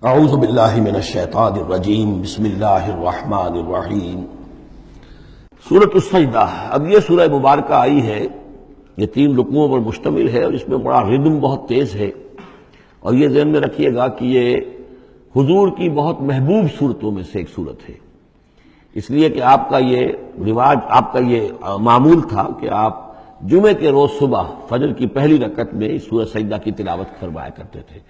اعوذ باللہ من الشیطان الرجیم بسم اللہ الرحمن الرحیم۔ سورۃ السجدہ، اب یہ سورہ مبارکہ آئی ہے، یہ 3 رکوعوں پر مشتمل ہے اور اس میں بڑا ردم بہت تیز ہے، اور یہ ذہن میں رکھیے گا کہ یہ حضور کی بہت محبوب صورتوں میں سے ایک صورت ہے، اس لیے کہ آپ کا یہ رواج، آپ کا یہ معمول تھا کہ آپ جمعے کے روز صبح فجر کی پہلی رکعت میں اس سورہ سجدہ کی تلاوت فرمایا کرتے تھے۔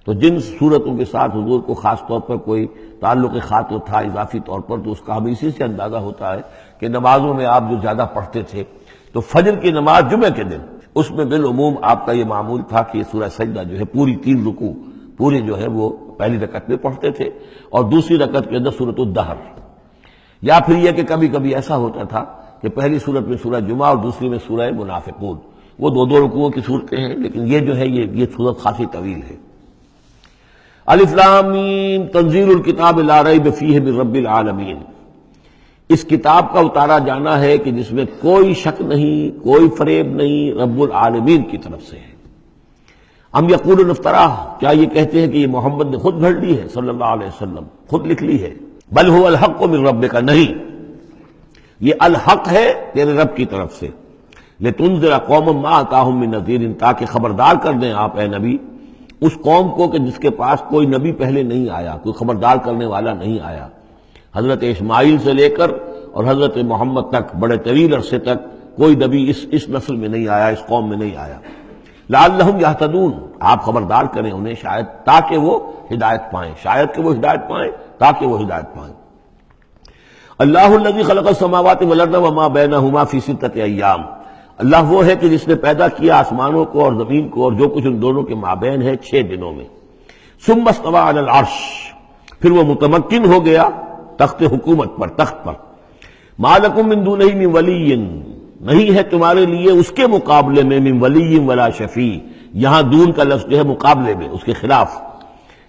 تو جن صورتوں کے ساتھ حضور کو خاص طور پر کوئی تعلق خاطر تھا اضافی طور پر، تو اس کا ہمیں اسی سے اندازہ ہوتا ہے کہ نمازوں میں آپ جو زیادہ پڑھتے تھے، تو فجر کی نماز جمعے کے دن اس میں بالعموم آپ کا یہ معمول تھا کہ یہ سورہ سجدہ جو ہے پوری 3 رکوع پوری جو ہے وہ پہلی رکعت میں پڑھتے تھے، اور دوسری رکعت کے اندر سورۃ الدہر، یا پھر یہ کہ کبھی کبھی ایسا ہوتا تھا کہ پہلی سورت میں سورہ جمعہ اور دوسری میں سورہ منافقون، وہ 2 رکوعوں کی صورتیں ہیں، لیکن یہ جو ہے یہ صورت خاصی طویل ہے۔ الف لام میم تنزیل الکتاب لا ریب فیہ من رب العالمین، اس کتاب کا اتارا جانا ہے کہ جس میں کوئی شک نہیں، کوئی فریب نہیں، رب العالمین کی طرف سے ہے۔ ام یقولون افتراہ، کیا یہ کہتے ہیں کہ یہ محمد نے خود گھڑ لی ہے صلی اللہ علیہ وسلم، خود لکھ لی ہے؟ بل هو الحق من ربک، نہیں، یہ الحق ہے تیرے رب کی طرف سے۔ لتنذر قوما ما اتاہم من نذیر، تاکہ خبردار کر دیں آپ اے نبی اس قوم کو کہ جس کے پاس کوئی نبی پہلے نہیں آیا، کوئی خبردار کرنے والا نہیں آیا۔ حضرت اسماعیل سے لے کر اور حضرت محمد تک بڑے طویل عرصے تک کوئی نبی اس نسل میں نہیں آیا، اس قوم میں نہیں آیا۔ لعلہم یہتدون، آپ خبردار کریں انہیں شاید تاکہ وہ ہدایت پائیں، شاید کہ وہ ہدایت پائیں، تاکہ وہ ہدایت پائیں۔ اللہ الذی خلق السماوات والارض وما بینہما فی 6 ایام، اللہ وہ ہے کہ جس نے پیدا کیا آسمانوں کو اور زمین کو اور جو کچھ ان دونوں کے مابین ہے 6 دنوں میں۔ ثم استوى علی العرش، پھر وہ متمکن ہو گیا تخت حکومت پر، تخت پر۔ ما لکم من دونہ من ولی، نہیں ہے تمہارے لیے اس کے مقابلے میں من ولی ولا شفیع، یہاں دون کا لفظ جو ہے مقابلے میں، اس کے خلاف،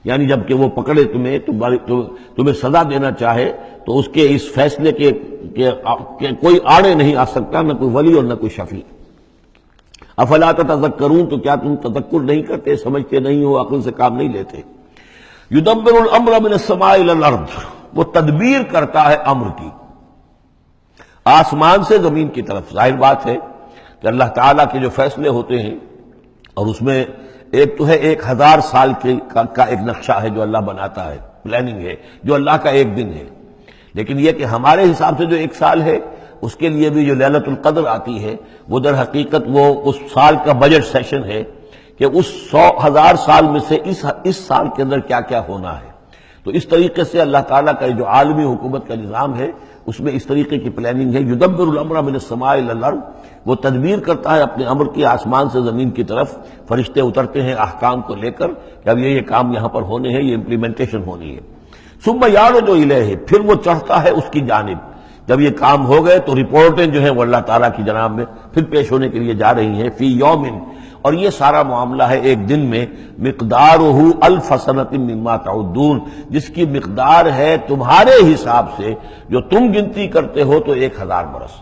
یعنی جب کہ وہ پکڑے تمہیں سزا دینا چاہے تو اس کے اس فیصلے کے کوئی آڑے نہیں آ سکتا، نہ کوئی ولی اور نہ کوئی شفیع۔ افلا تتذکرون، تو کیا تم تذکر نہیں کرتے، سمجھتے نہیں ہو، عقل سے کام نہیں لیتے؟ یدبر الامر من السماء الى الارض، وہ تدبیر کرتا ہے امر کی آسمان سے زمین کی طرف۔ ظاہر بات ہے کہ اللہ تعالیٰ کے جو فیصلے ہوتے ہیں، اور اس میں ایک تو ہے 1000 سال کا ایک نقشہ ہے جو اللہ بناتا ہے، پلاننگ ہے، جو اللہ کا ایک دن ہے، لیکن یہ کہ ہمارے حساب سے جو 1 سال ہے، اس کے لیے بھی جو لیلۃ القدر آتی ہے، وہ در حقیقت وہ اس سال کا بجٹ سیشن ہے کہ اس 100,000 سال میں سے اس سال کے اندر کیا کیا ہونا ہے۔ تو اس طریقے سے اللہ تعالیٰ کا جو عالمی حکومت کا نظام ہے، اس میں اس طریقے کی پلاننگ ہے۔ یدبر الامر من السماء الى الارض، وہ تدبیر کرتا ہے اپنے امر کی آسمان سے زمین کی طرف، فرشتے اترتے ہیں احکام کو لے کر کہ اب یہ کام یہاں پر ہونے ہیں، یہ امپلیمنٹیشن ہونی ہے۔ ثم یعرج الیہ، پھر وہ چڑھتا ہے اس کی جانب، جب یہ کام ہو گئے تو رپورٹیں جو ہیں وہ اللہ تعالیٰ کی جناب میں پھر پیش ہونے کے لیے جا رہی ہیں۔ فی یوم، اور یہ سارا معاملہ ہے ایک دن میں، مقدارہ 1000 سنۃ مما تعدون، جس کی مقدار ہے تمہارے حساب سے جو تم گنتی کرتے ہو تو 1000 برس۔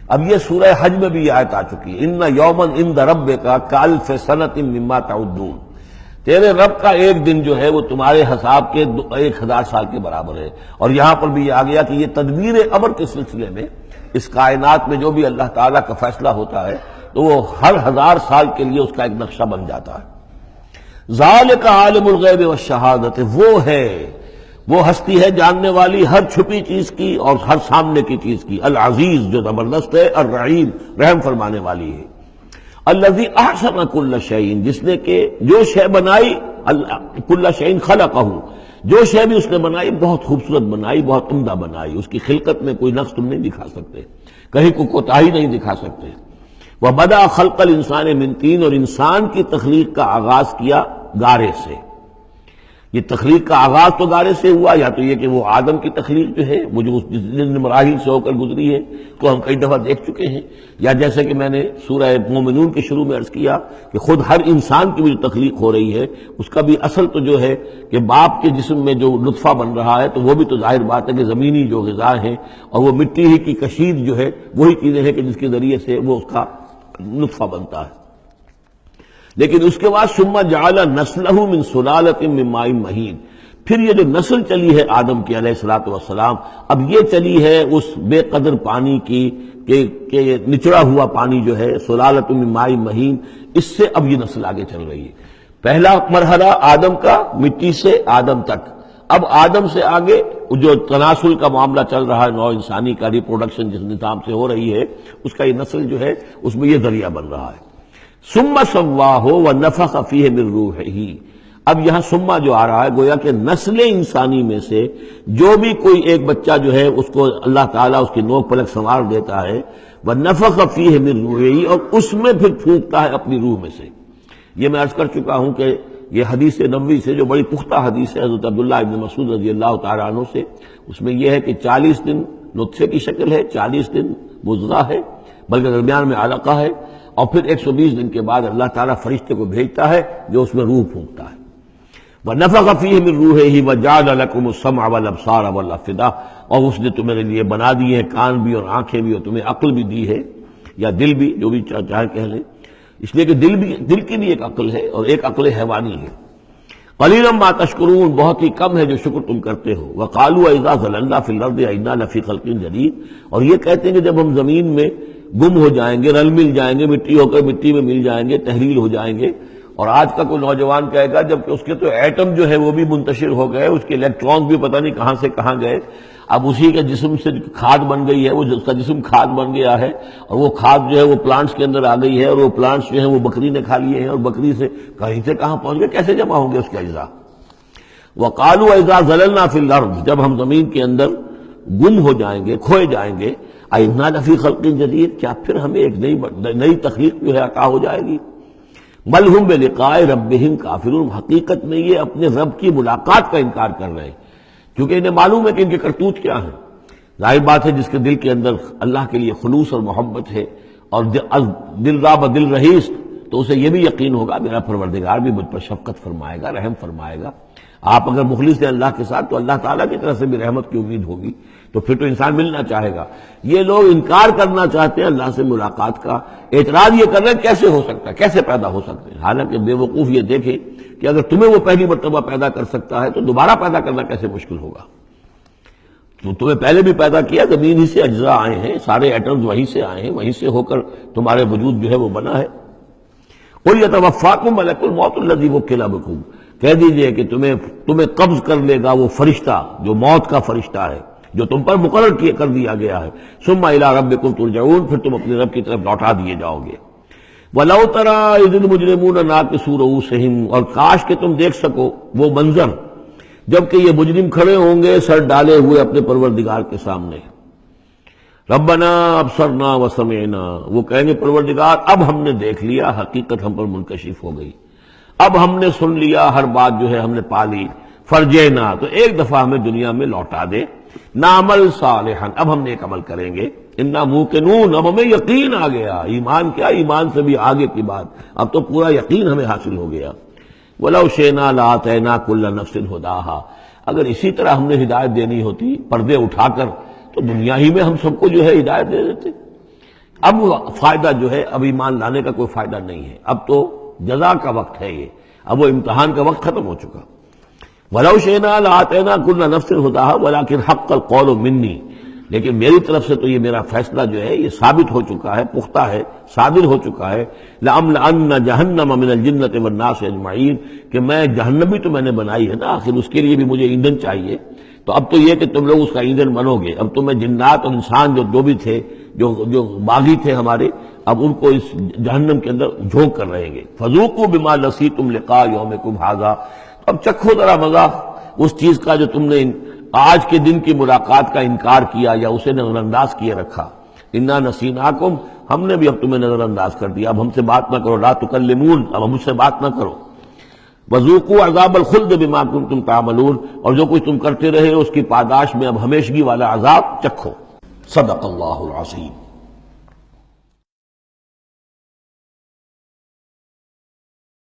اب یہ سورہ حج میں بھی یہ آیت آ چکی ہے، ان یوما عند ربک کالف سنۃ مما تعدون، تیرے رب کا ایک دن جو ہے وہ تمہارے حساب کے 1000 سال کے برابر ہے۔ اور یہاں پر بھی یہ آ گیا کہ یہ تدبیر امر کے سلسلے میں اس کائنات میں جو بھی اللہ تعالیٰ کا فیصلہ ہوتا ہے تو وہ ہر 1000 سال کے لیے اس کا ایک نقشہ بن جاتا ہے۔ ذالک عالم الغیب والشہادۃ، وہ ہے، وہ ہستی ہے جاننے والی ہر چھپی چیز کی اور ہر سامنے کی چیز کی، العزیز جو زبردست ہے، الرحیم رحم فرمانے والی ہے۔ الذی احسن کل شیء، جس نے کہ جو شے بنائی، کل شیء خلقہ، جو شے بھی اس نے بنائی بہت خوبصورت بنائی، بہت عمدہ بنائی، اس کی خلقت میں کوئی نقص تم نہیں دکھا سکتے، کہیں کو کوتاہی نہیں دکھا سکتے۔ وبدأ خلق الانسان من طین، اور انسان کی تخلیق کا آغاز کیا گارے سے۔ یہ تخلیق کا آغاز تو گارے سے ہوا، یا تو یہ کہ وہ آدم کی تخلیق جو ہے وہ جو جن مراحل سے ہو کر گزری ہے تو ہم کئی دفعہ دیکھ چکے ہیں، یا جیسے کہ میں نے سورہ مومنون کے شروع میں عرض کیا کہ خود ہر انسان کی بھی جو تخلیق ہو رہی ہے اس کا بھی اصل تو جو ہے کہ باپ کے جسم میں جو نطفہ بن رہا ہے تو وہ بھی تو ظاہر بات ہے کہ زمینی جو غذا ہے اور وہ مٹی ہی کی کشید جو ہے وہی چیزیں ہیں کہ جس کے ذریعے سے وہ اس کا نطفہ بنتا ہے۔ لیکن اس کے بعد ثم جعل نسلہ من سلالۃ من ماء مہین، پھر یہ جو نسل چلی ہے آدم کی علیہ الصلوۃ والسلام، اب یہ چلی ہے اس بے قدر پانی کی کہ نچڑا ہوا پانی جو ہے سلالۃ من ماء مہین، اس سے اب یہ نسل آگے چل رہی ہے۔ پہلا مرحلہ آدم کا، مٹی سے آدم تک، اب آدم سے آگے جو تناسل کا معاملہ چل رہا ہے، نوع انسانی کا ریپروڈکشن جس نظام سے ہو رہی ہے، اس کا یہ نسل جو ہے اس میں یہ ذریعہ بن رہا ہے۔ ثم سواہ ونفخ فیہ من روحہ، اب یہاں سما جو آ رہا ہے گویا کہ نسل انسانی میں سے جو بھی کوئی ایک بچہ جو ہے اس کو اللہ تعالیٰ اس کی نوک پلک سنوار دیتا ہے، ونفخ فیہ من روحہ، اور اس میں پھر پھونکتا ہے اپنی روح میں سے۔ یہ میں عرض کر چکا ہوں کہ یہ حدیث نبوی سے جو بڑی پختہ حدیث ہے حضرت عبداللہ ابن مسعود رضی اللہ تعالیٰ عنہ سے، اس میں یہ ہے کہ 40 دن نطفے کی شکل ہے، 40 دن مضغہ ہے، بلکہ درمیان میں علقہ ہے، اور پھر 120 دن کے بعد اللہ تعالیٰ فرشتے کو بھیجتا ہے جو اس میں روح پھونکتا ہے۔ وَنَفَخَ فِيهِ مِن رُوحِهِ وَجَعَلَ لَكُمُ السَّمْعَ وَالْأَبْصَارَ وَالْأَفْئِدَةَ، اور اس نے تمہارے لیے بنا دیے ہیں کان بھی اور آنکھیں بھی، اور تمہیں عقل بھی دی ہے، یا دل بھی، جو بھی چاہے کہہ لیں، اس لیے کہ دل کی بھی ایک عقل ہے اور ایک عقل حیوانی ہے۔ قَلِيلًا مَا تَشْكُرُونَ، بہت ہی کم ہے جو شکر تم کرتے ہو۔ وَقَالُوا أَإِذَا ضَلَلْنَا فِي الْأَرْضِ أَإِنَّا لَفِي خَلْقٍ جَدِيدٍ، اور یہ کہتے ہیں کہ جب ہم زمین میں گم ہو جائیں گے، رل مل جائیں گے، مٹی ہو کر مٹی میں مل جائیں گے، تحلیل ہو جائیں گے، اور آج کا کوئی نوجوان کہے گا جب کہ اس کے تو ایٹم جو ہے وہ بھی منتشر ہو گئے، اس کے الیکٹران بھی پتہ نہیں کہاں سے کہاں گئے، اب اسی کے جسم سے کھاد بن گئی ہے، وہ اس کا جسم کھاد بن گیا ہے، اور وہ کھاد جو ہے وہ پلانٹس کے اندر آ گئی ہے، اور وہ پلانٹس جو ہیں وہ بکری نے کھا لیے ہیں، اور بکری سے کہیں سے کہاں پہنچ گئے، کیسے جمع ہوں گے اس کے اجزاء۔ وَقَالُوا إِذَا ضَلَلْنَا فِي الْأَرْضِ، جب ہم زمین کے اندر گم ہو جائیں گے، کھوئے جائیں گے، أَإِنَّا لَفِي خَلْقٍ جَدِيدٍ، کیا پھر ہمیں ایک نئی تخلیق جو ہے عطا ہو جائے گی۔ بل ہم بلقاء ربہم کافرون، حقیقت میں یہ اپنے رب کی ملاقات کا انکار کر رہے ہیں، کیونکہ انہیں معلوم ہے کہ ان کے کرتوت کیا ہیں۔ ظاہر بات ہے جس کے دل کے اندر اللہ کے لیے خلوص اور محبت ہے، اور دل را بدل رہیس، تو اسے یہ بھی یقین ہوگا میرا پروردگار بھی مجھ پر شفقت فرمائے گا، رحم فرمائے گا۔ آپ اگر مخلص ہیں اللہ کے ساتھ تو اللہ تعالیٰ کی طرف سے بھی رحمت کی امید ہوگی، تو پھر تو انسان ملنا چاہے گا۔ یہ لوگ انکار کرنا چاہتے ہیں اللہ سے ملاقات کا، اعتراض یہ کر رہے ہیں کیسے ہو سکتا ہے، کیسے پیدا ہو سکتے ہیں، حالانکہ بے وقوف یہ دیکھیں کہ اگر تمہیں وہ پہلی مرتبہ پیدا کر سکتا ہے تو دوبارہ پیدا کرنا کیسے مشکل ہوگا۔ تو تمہیں پہلے بھی پیدا کیا، زمین ہی سے اجزاء آئے ہیں، سارے ایٹمز وہیں سے آئے ہیں، وہیں سے ہو کر تمہارے وجود جو ہے وہ بنا ہے۔ قُلْ يَتَوَفَّاكُم مَلَكُ الْمَوْتِ الَّذِي وُكِّلَ بِكُم، کہہ دیجئے کہ تمہیں قبض کر لے گا وہ فرشتہ جو موت کا فرشتہ ہے، جو تم پر مقرر کر دیا گیا ہے۔ ثم الى ربکم ترجعون، پھر تم اپنے رب کی طرف لوٹا دیے جاؤ گے۔ وَلَوْ تَرَىٰ إِذِ الْمُجْرِمُونَ نَاكِسُو رُءُوسِهِمْ، اور کاش کہ تم دیکھ سکو وہ منظر جبکہ یہ مجرم کھڑے ہوں گے سر ڈالے ہوئے اپنے پروردگار کے سامنے۔ ربنا ابصرنا وسمعنا، وہ کہیں گے پروردگار اب ہم نے دیکھ لیا، حقیقت ہم پر منکشف ہو گئی، اب ہم نے سن لیا، ہر بات جو ہے ہم نے پا لی، فرجینا، تو ایک دفعہ ہمیں دنیا میں لوٹا دے، نعمل صالحا، اب ہم نیک عمل کریں گے، انا موقنون، اب ہمیں یقین آ گیا، ایمان کیا، ایمان سے بھی آگے کی بات، اب تو پورا یقین ہمیں حاصل ہو گیا۔ وَلَوْ شِئْنَا لَآتَيْنَا كُلَّ نَفْسٍ هُدَاهَا، اگر اسی طرح ہم نے ہدایت دینی ہوتی پردے اٹھا کر تو دنیا ہی میں ہم سب کو جو ہے ہدایت دے دیتے۔ اب فائدہ جو ہے اب ایمان لانے کا کوئی فائدہ نہیں ہے، اب تو جزا کا وقت ہے، یہ اب وہ امتحان کا وقت ختم ہو چکا۔ وَلَوْ شِئْنَا لَآتَيْنَا كُلَّ نَفْسٍ هُدَاهَا وَلَٰكِنْ حَقَّ الْقَوْلُ مِنِّي، لیکن میری طرف سے تو یہ میرا فیصلہ جو ہے یہ ثابت ہو چکا ہے، پختہ ہے، صادر ہو چکا ہے، لَأَمْلَأَنَّ جَهَنَّمَ مِنَ الْجِنَّةِ وَالنَّاسِ أَجْمَعِينَ، کہ میں جہنم بھی تو میں نے بنائی ہے نا، آخر اس کے لیے بھی مجھے ایندھن چاہیے، تو اب تو یہ کہ تم لوگ اس کا ایندھن بنو گے، اب تمہیں جنات اور انسان جو بھی تھے، جو باغی تھے ہمارے، اب ان کو اس جہنم کے اندر جھونک کر رہیں گے۔ فَذُوقُوا بِمَا نَسِيتُمْ لِقَاءَ يَوْمِكُمْ هَٰذَا، اب چکھو ذرا مزہ اس چیز کا جو تم نے آج کے دن کی ملاقات کا انکار کیا یا اسے نظر انداز کیے رکھا۔ انا نسیناکم، ہم نے بھی اب تمہیں نظر انداز کر دیا، اب ہم سے بات نہ کرو، لا تکلمون، اب ہم سے بات نہ کرو۔ وذوقوا عذاب الخلد بما کنتم تعملون، اور جو کچھ تم کرتے رہے اس کی پاداش میں اب ہمیشگی والا عذاب چکھو۔ صدق اللہ العظیم۔